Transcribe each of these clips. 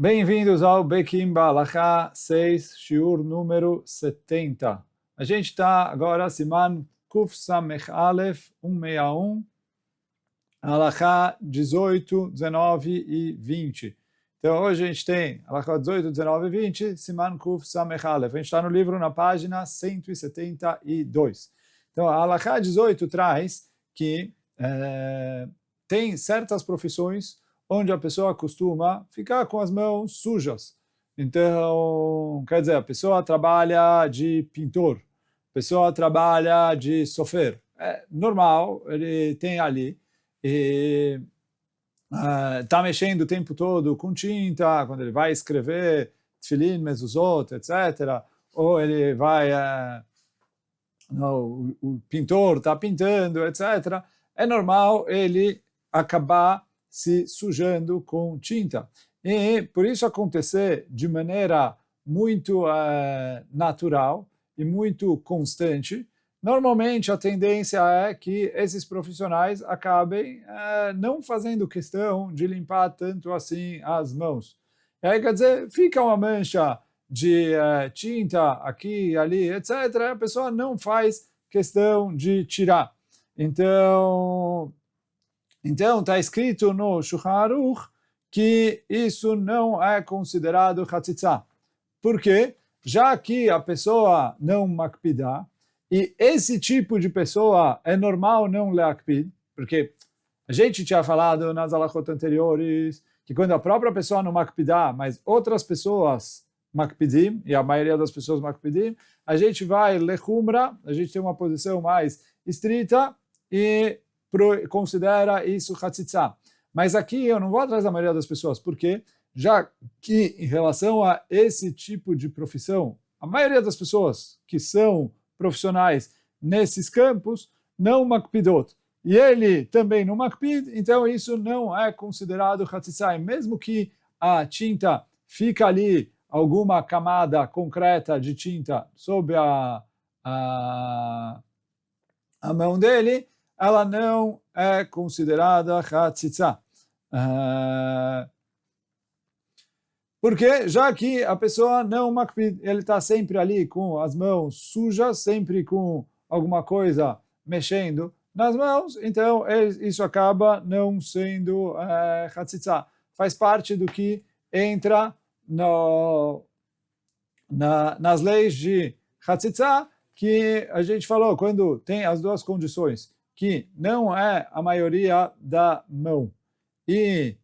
Bem-vindos ao Bekim Balacha 6, Shiur número 70. A gente está agora, Siman Kuf Samech Aleph 161, Halacha 18, 19 e 20. Então hoje a gente tem Halacha 18, 19 e 20, Siman Kuf Samech Aleph. A gente está no livro na página 172. Então a Halacha 18 traz que tem certas profissões onde a pessoa costuma ficar com as mãos sujas. Então, quer dizer, a pessoa trabalha de pintor, a pessoa trabalha de sofer. É normal, ele tem ali, e está mexendo o tempo todo com tinta, quando ele vai escrever tefilin, mezuzot, etc. Ou ele vai, o pintor está pintando, etc. É normal ele acabar se sujando com tinta. E por isso acontecer de maneira muito natural e muito constante, normalmente a tendência é que esses profissionais acabem não fazendo questão de limpar tanto assim as mãos. E aí, quer dizer, fica uma mancha de tinta aqui, ali, etc. A pessoa não faz questão de tirar. Então está escrito no Shulchan Aruch que isso não é considerado Hatzitza. Por quê? Já que a pessoa não makpidá, e esse tipo de pessoa é normal não leakpid, porque a gente tinha falado nas halachot anteriores que quando a própria pessoa não makpidá, mas outras pessoas makpidim, e a maioria das pessoas makpidim, a gente vai lechumra, a gente tem uma posição mais estrita e considera isso Hatzitza. Mas aqui eu não vou atrás da maioria das pessoas, porque já que em relação a esse tipo de profissão, a maioria das pessoas que são profissionais nesses campos não makpidot, e ele também não makpid, então isso não é considerado Hatzitza. E mesmo que a tinta fica ali, alguma camada concreta de tinta sobre a mão dele, ela não é considerada Hatzitza. Porque já que a pessoa não makpid, ele está sempre ali com as mãos sujas, sempre com alguma coisa mexendo nas mãos, então isso acaba não sendo Hatzitza. Faz parte do que entra nas leis de Hatzitza, que a gente falou, quando tem as duas condições, que não é a maioria da mão e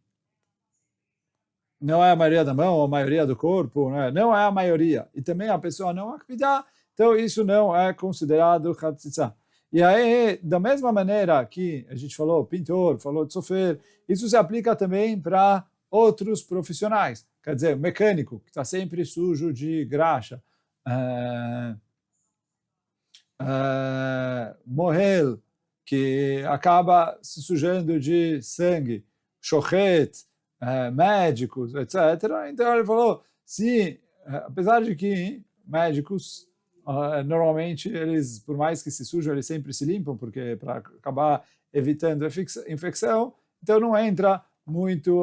não é a maioria da mão ou a maioria do corpo, não é a maioria, e também a pessoa não akpidá, então isso não é considerado Hatzitza. E aí, da mesma maneira que a gente falou pintor, falou de sofer, isso se aplica também para outros profissionais, quer dizer, mecânico, que está sempre sujo de graxa, mohel, que acaba se sujando de sangue, shochet, médicos, etc. Então ele falou, se, apesar de que médicos, normalmente eles, por mais que se sujam, eles sempre se limpam, porque para acabar evitando a infecção, então não entra muito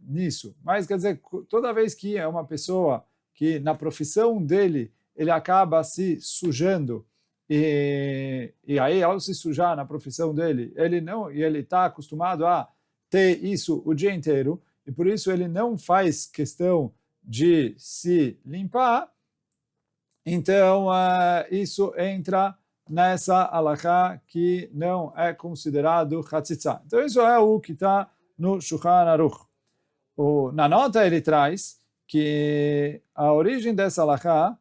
nisso. Mas quer dizer, toda vez que é uma pessoa que na profissão dele, ele acaba se sujando, e aí ao se sujar na profissão dele, ele está acostumado a ter isso o dia inteiro, e por isso ele não faz questão de se limpar, então isso entra nessa halakha que não é considerado Hatzitza. Então isso é o que está no Shulchan Aruch. Na nota ele traz que a origem dessa halakha,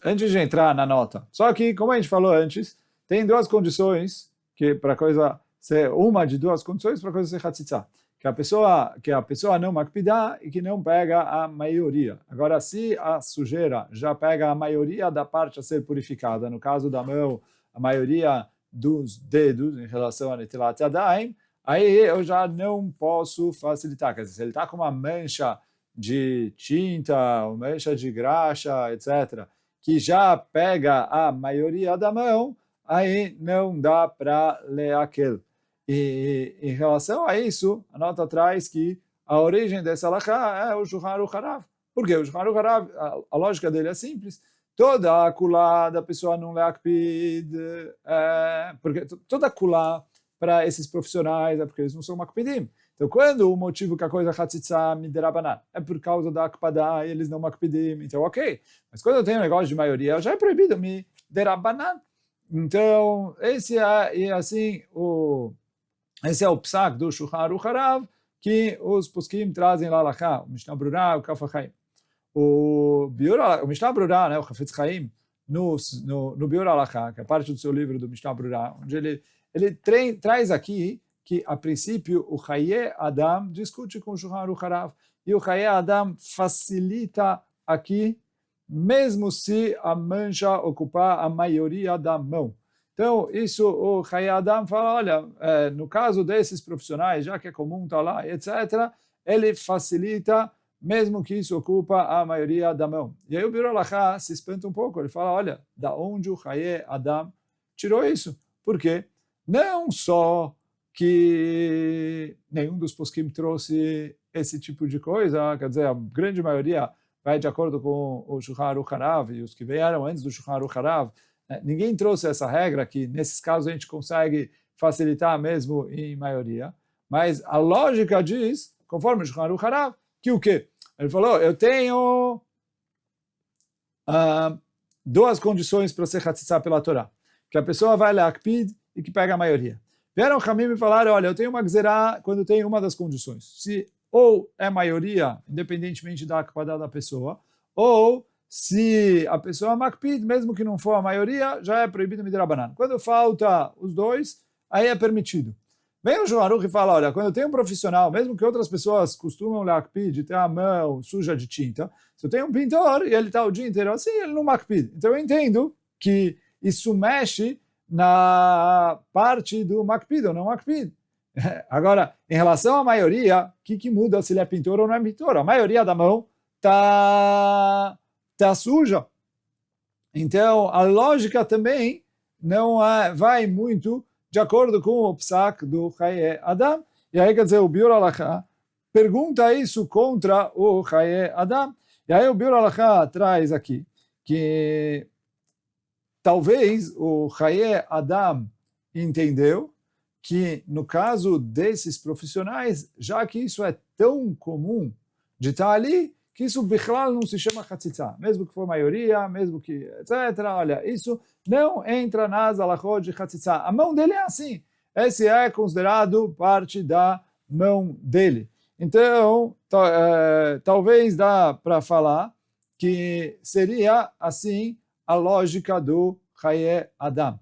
antes de entrar na nota, só que, como a gente falou antes, tem duas condições que para a coisa ser uma de duas condições para a coisa ser Hatzitza, que a pessoa não makpidá e que não pega a maioria. Agora, se a sujeira já pega a maioria da parte a ser purificada, no caso da mão, a maioria dos dedos em relação a Netilat Yadayim, aí eu já não posso facilitar. Quer dizer, se ele está com uma mancha de tinta, uma mancha de graxa, etc., que já pega a maioria da mão, aí não dá para leakel. E em relação a isso, a nota traz que a origem dessa alahá é o Shulchan Aruch Harav. Por quê? O Shulchan Aruch Harav, a lógica dele é simples. Toda a kulá da pessoa não leakpid, porque toda kulá para esses profissionais é porque eles não são makpidim. Então, quando o motivo que a coisa chatzitza miderabanan é por causa da akpadá e eles não makpidim, então ok. Mas quando eu tenho um negócio de maioria, já é proibido miderabanan. Então, esse é o psak do Shulchan Aruch Harav que os poskim trazem lá alahá, o Mishnah Brura, o Kaf HaChaim. O Mishnah Brura, né, o Chafetz Chaim, no Biur Alachá, que é parte do seu livro do Mishnah Brura, onde ele traz aqui que, a princípio, o Chaye Adam discute com o Shulchan Aruch Harav, e o Chaye Adam facilita aqui, mesmo se a mancha ocupar a maioria da mão. Então, isso o Chaye Adam fala, olha, no caso desses profissionais, já que é comum estar lá, etc., ele facilita mesmo que isso ocupa a maioria da mão. E aí o Biur Alachá se espanta um pouco, ele fala, olha, da onde o Chaye Adam tirou isso? Por quê? Não só que nenhum dos poskim trouxe esse tipo de coisa, quer dizer, a grande maioria vai de acordo com o Shulchan Aruch Harav e os que vieram antes do Shulchan Aruch Harav, ninguém trouxe essa regra que nesses casos a gente consegue facilitar mesmo em maioria, mas a lógica diz, conforme o Shulchan Aruch Harav, que o quê? Ele falou, eu tenho duas condições para ser chatzitza pela Torá. Que a pessoa vai leakpid e que pega a maioria. Vieram Hamim e falaram, olha, eu tenho uma gzerá quando tem uma das condições. Se ou é maioria, independentemente da akpadá da pessoa, ou se a pessoa é makpid, mesmo que não for a maioria, já é proibido midrabanan. Quando falta os dois, aí é permitido. Vem o Shulchan Aruch e fala, olha, quando eu tenho um profissional, mesmo que outras pessoas costumam leakpid, ter a mão suja de tinta, se eu tenho um pintor e ele está o dia inteiro assim, ele não makpid. Então eu entendo que isso mexe na parte do makpid ou não makpid. Agora, em relação à maioria, o que muda se ele é pintor ou não é pintor? A maioria da mão tá suja. Então, a lógica também não vai muito de acordo com o psak do Chaye Adam. E aí, quer dizer, o Biur Alachá pergunta isso contra o Chaye Adam. E aí o Biur Alachá traz aqui que talvez o Chaye Adam entendeu que no caso desses profissionais, já que isso é tão comum de estar ali, que isso bichlal não se chama chatzitza, mesmo que for maioria, mesmo que etc. Olha, isso não entra nas alachot de chatzitza. A mão dele é assim. Esse é considerado parte da mão dele. Então, talvez dá para falar que seria assim a lógica do Chaye Adam.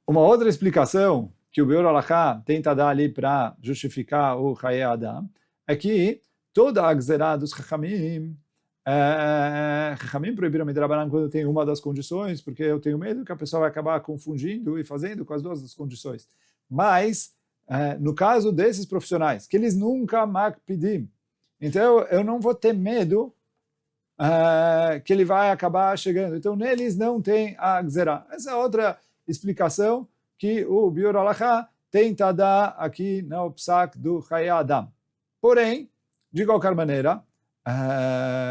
Uma outra explicação que o Biur Alachá tenta dar ali para justificar o Chaye Adam é que toda a gzerá dos Chachamim, Chachamim proibiram midrabanan quando tem uma das condições, porque eu tenho medo que a pessoa vai acabar confundindo e fazendo com as duas das condições. Mas, no caso desses profissionais, que eles nunca makpidim, então eu não vou ter medo que ele vai acabar chegando. Então, neles não tem a gzerá. Essa é outra explicação que o Biur Alachá tenta dar aqui no psak do Chaye Adam. Porém, de qualquer maneira,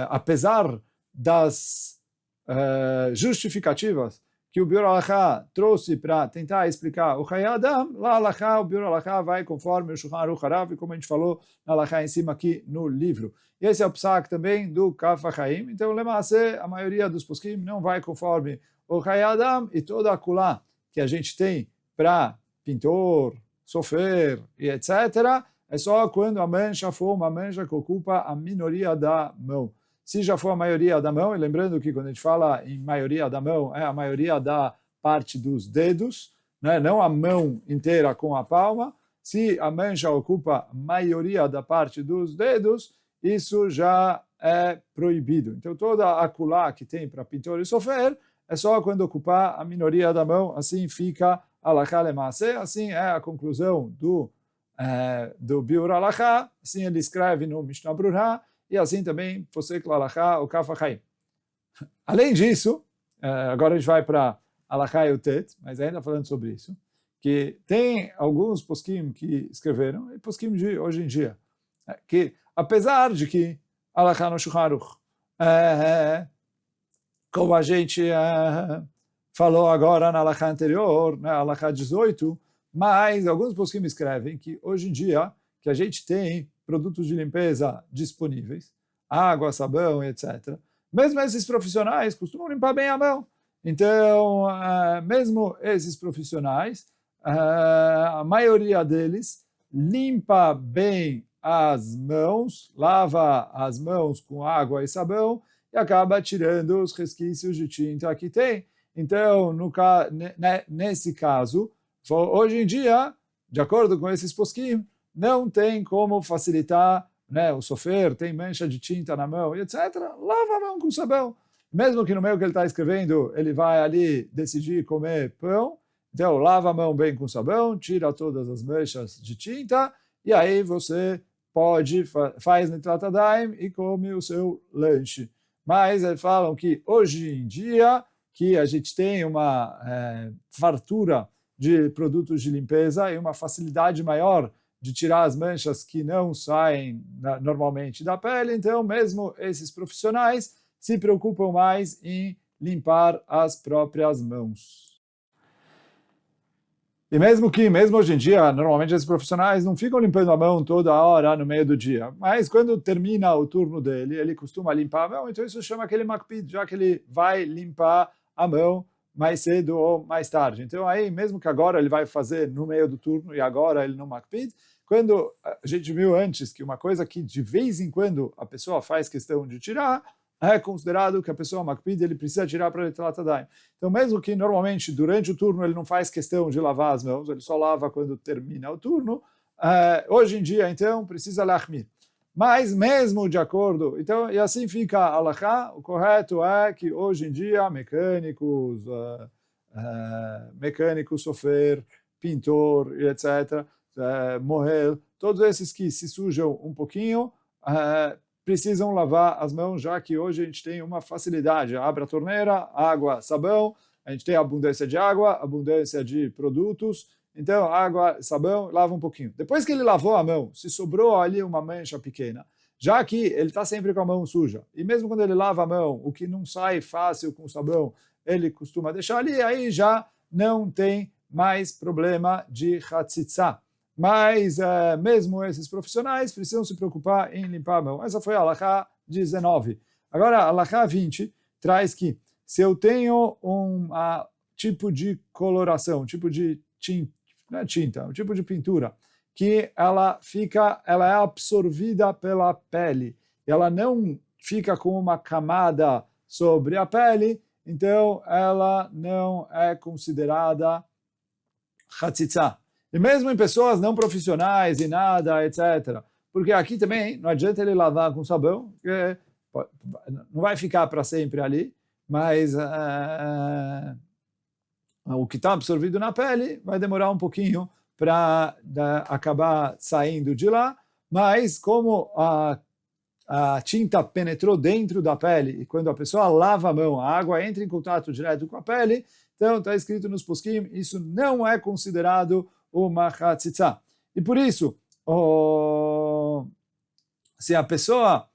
apesar das justificativas que o Biur Alachá trouxe para tentar explicar o Chaye Adam, lá Alachá, o Biur Alachá vai conforme o Shulchan Aruch Harav, como a gente falou na Alachá em cima aqui no livro. E esse é o psak também do Kaf HaChaim. Então, lemase, a maioria dos poskim não vai conforme o Chaye Adam, e toda a kulá que a gente tem para pintor, sofer e etc., é só quando a mancha for uma mancha que ocupa a minoria da mão. Se já for a maioria da mão, e lembrando que quando a gente fala em maioria da mão, é a maioria da parte dos dedos, né? Não a mão inteira com a palma. Se a mancha ocupa a maioria da parte dos dedos, isso já é proibido. Então toda a kulá que tem para pintor e sofer é só quando ocupar a minoria da mão, assim fica alachá lemase, assim é a conclusão do Biur Alachá, assim ele escreve no Mishnah Brura, e assim também Posek Alachá, o Kaf HaChaim. Além disso, agora a gente vai para Alachá Yutet, mas ainda falando sobre isso, que tem alguns poskim que escreveram, e poskim de hoje em dia, que apesar de que Alachá no Shulchan Aruch, como a gente falou agora na Alachá anterior, na Alachá 18, mas alguns poskim escrevem que hoje em dia, que a gente tem produtos de limpeza disponíveis, água, sabão, etc., mesmo esses profissionais costumam limpar bem a mão. Então, mesmo esses profissionais, a maioria deles limpa bem as mãos, lava as mãos com água e sabão e acaba tirando os resquícios de tinta que tem. Então, nesse caso, hoje em dia, de acordo com esses poskim, não tem como facilitar, né, o sofer tem mancha de tinta na mão, etc. Lava a mão com sabão. Mesmo que no meio que ele está escrevendo, ele vai ali decidir comer pão, então lava a mão bem com sabão, tira todas as manchas de tinta, e aí você faz Nitlat Yadayim e come o seu lanche. Mas eles falam que hoje em dia, que a gente tem uma fartura de produtos de limpeza e uma facilidade maior de tirar as manchas que não saem normalmente da pele, então mesmo esses profissionais se preocupam mais em limpar as próprias mãos. E mesmo hoje em dia, normalmente esses profissionais não ficam limpando a mão toda hora no meio do dia, mas quando termina o turno dele, ele costuma limpar a mão, então isso chama aquele makpid, já que ele vai limpar a mão mais cedo ou mais tarde. Então aí, mesmo que agora ele vai fazer no meio do turno e agora ele não makpid, quando a gente viu antes que uma coisa que de vez em quando a pessoa faz questão de tirar, é considerado que a pessoa makpid, ele precisa tirar para Nitlat Yadayim. Então, mesmo que normalmente durante o turno ele não faz questão de lavar as mãos, ele só lava quando termina o turno, hoje em dia, então, precisa lachmir. Mas mesmo de acordo, então, e assim fica a halachá, o correto é que hoje em dia mecânicos, sofer, pintor, etc., mohel, todos esses que se sujam um pouquinho, precisam lavar as mãos, já que hoje a gente tem uma facilidade. Abre a torneira, água, sabão, a gente tem abundância de água, abundância de produtos, então água, sabão, lava um pouquinho. Depois que ele lavou a mão, se sobrou ali uma mancha pequena, já que ele está sempre com a mão suja, e mesmo quando ele lava a mão, o que não sai fácil com o sabão, ele costuma deixar ali, aí já não tem mais problema de hatzitza. Mas mesmo esses profissionais precisam se preocupar em limpar a mão. Essa foi a Halachá 19. Agora, a Halachá 20 traz que se eu tenho um tipo de coloração, um tipo de tinta, não é tinta, um tipo de pintura, que ela é absorvida pela pele, ela não fica com uma camada sobre a pele, então ela não é considerada hatzitza. E mesmo em pessoas não profissionais e nada, etc. Porque aqui também não adianta ele lavar com sabão, porque não vai ficar para sempre ali, mas o que está absorvido na pele vai demorar um pouquinho para acabar saindo de lá, mas como a tinta penetrou dentro da pele e quando a pessoa lava a mão, a água entra em contato direto com a pele, então está escrito nos poskim, isso não é considerado uma hatzitza. E por isso, se a pessoa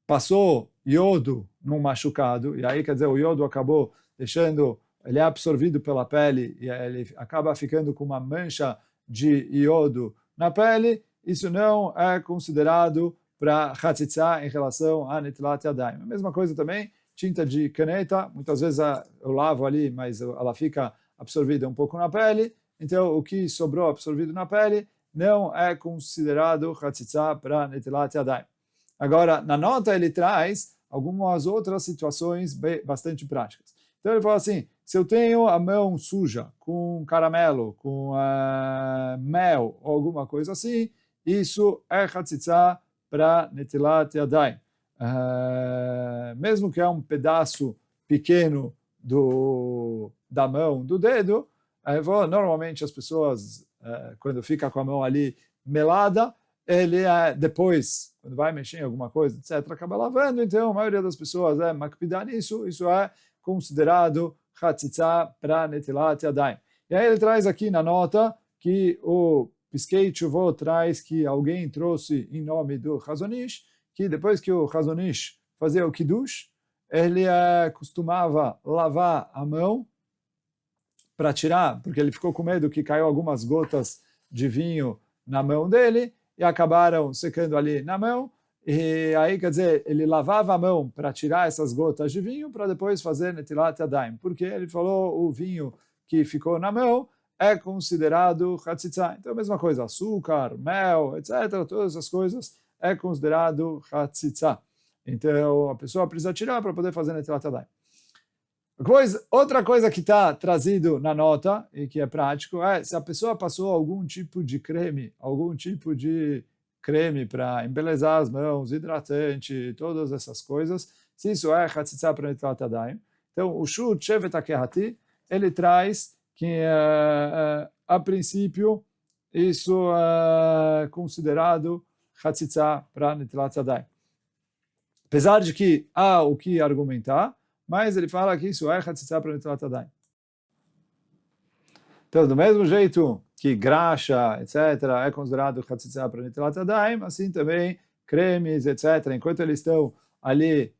passou iodo num machucado, e aí quer dizer, o iodo acabou ele é absorvido pela pele e ele acaba ficando com uma mancha de iodo na pele, isso não é considerado para hatzitza em relação a Nitlat Yadayim. A mesma coisa também, tinta de caneta, muitas vezes eu lavo ali, mas ela fica absorvida um pouco na pele, então o que sobrou absorvido na pele não é considerado hatzitza para Nitlat Yadayim. Agora, na nota ele traz algumas outras situações bastante práticas. Então ele fala assim, se eu tenho a mão suja com caramelo, com mel ou alguma coisa assim, isso é hatzitza para Nitlat Yadayim. Mesmo que é um pedaço pequeno da mão, do dedo, normalmente as pessoas, quando fica com a mão ali melada, ele é depois, quando vai mexer em alguma coisa, etc., acaba lavando, então a maioria das pessoas é makpidá nisso, isso é considerado chatzitza para netilat yadayim. E aí ele traz aqui na nota que o Piskei Teshuvot traz que alguém trouxe em nome do Chazon Ish, que depois que o Chazon Ish fazia o Kiddush, ele costumava lavar a mão para tirar, porque ele ficou com medo que caiu algumas gotas de vinho na mão dele e acabaram secando ali na mão. E aí, quer dizer, ele lavava a mão para tirar essas gotas de vinho para depois fazer netilat yadayim, porque ele falou o vinho que ficou na mão é considerado chatzitza. Então, a mesma coisa, açúcar, mel, etc., todas essas coisas é considerado chatzitza. Então, a pessoa precisa tirar para poder fazer netilat yadayim. Outra coisa que está trazido na nota, e que é prático, é se a pessoa passou algum tipo de creme para embelezar as mãos, hidratante, todas essas coisas, se isso é chatzitza para netilat yadayim. Então, o Shut Shevet HaKehati, ele traz que, a princípio, isso é considerado chatzitza para netilat yadayim. Apesar de que há o que argumentar, mas ele fala que isso é chatzitza para netilat yadayim. Então, do mesmo jeito que graxa, etc., é considerado chatzitza para netilat yadayim, assim também cremes, etc., enquanto eles estão ali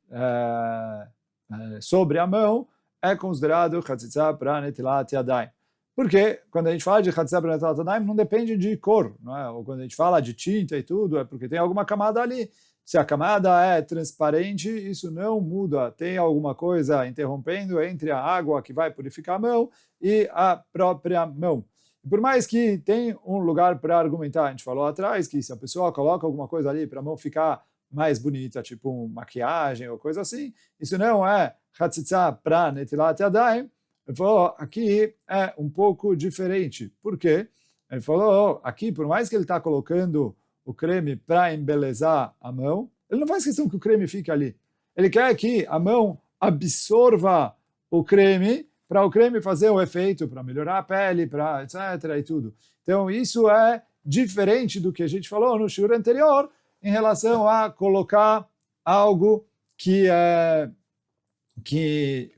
sobre a mão, é considerado chatzitza para netilat yadayim. Porque quando a gente fala de chatzitza para netilat yadayim, não depende de cor, não é? Ou quando a gente fala de tinta e tudo, é porque tem alguma camada ali. Se a camada é transparente, isso não muda. Tem alguma coisa interrompendo entre a água que vai purificar a mão e a própria mão. Por mais que tem um lugar para argumentar, a gente falou atrás que se a pessoa coloca alguma coisa ali para a mão ficar mais bonita, tipo maquiagem ou coisa assim, isso não é chatzitza para netilat yadayim. Ele falou, aqui é um pouco diferente. Por quê? Ele falou, aqui, por mais que ele está colocando o creme para embelezar a mão, ele não faz questão que o creme fique ali. Ele quer que a mão absorva o creme, para o creme fazer o efeito, para melhorar a pele, para etc. e tudo. Então, isso é diferente do que a gente falou no shiur anterior, em relação a colocar algo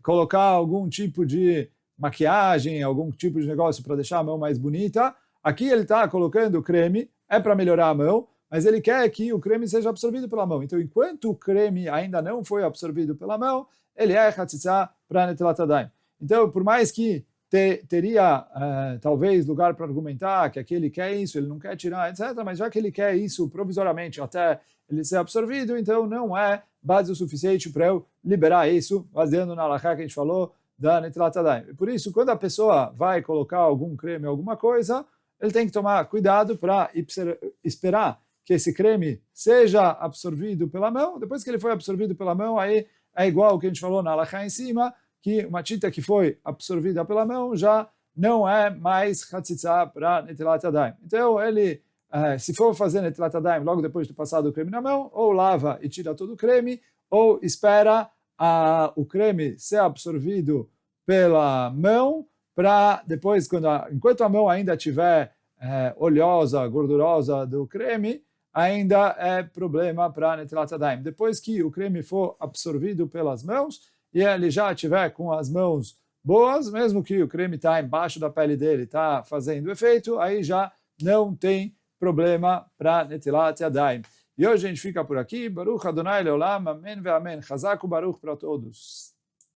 colocar algum tipo de maquiagem, algum tipo de negócio para deixar a mão mais bonita. Aqui ele está colocando o creme, é para melhorar a mão, mas ele quer que o creme seja absorvido pela mão. Então, enquanto o creme ainda não foi absorvido pela mão, ele é chatzitza para netilat yadayim. Então, por mais que teria talvez lugar para argumentar que aquele quer isso, ele não quer tirar, etc., mas já que ele quer isso provisoriamente até ele ser absorvido, então não é base o suficiente para eu liberar isso, baseando na halakha que a gente falou da netilat yadayim. Por isso, quando a pessoa vai colocar algum creme, alguma coisa, ele tem que tomar cuidado para esperar que esse creme seja absorvido pela mão. Depois que ele foi absorvido pela mão, aí é igual o que a gente falou na halakha em cima, que uma tinta que foi absorvida pela mão já não é mais chatzitza para netilat yadayim. Então, ele, se for fazer netilat yadayim logo depois de ter passado o creme na mão, ou lava e tira todo o creme, ou espera o creme ser absorvido pela mão, para depois, enquanto a mão ainda estiver oleosa, gordurosa do creme, ainda é problema para netilat yadayim. Depois que o creme for absorvido pelas mãos, e ele já estiver com as mãos boas, mesmo que o creme está embaixo da pele dele, está fazendo efeito, aí já não tem problema para netilat yadayim. E hoje a gente fica por aqui. Baruch Adonai Leolam, amém ve amém. Chazak u Baruch para todos.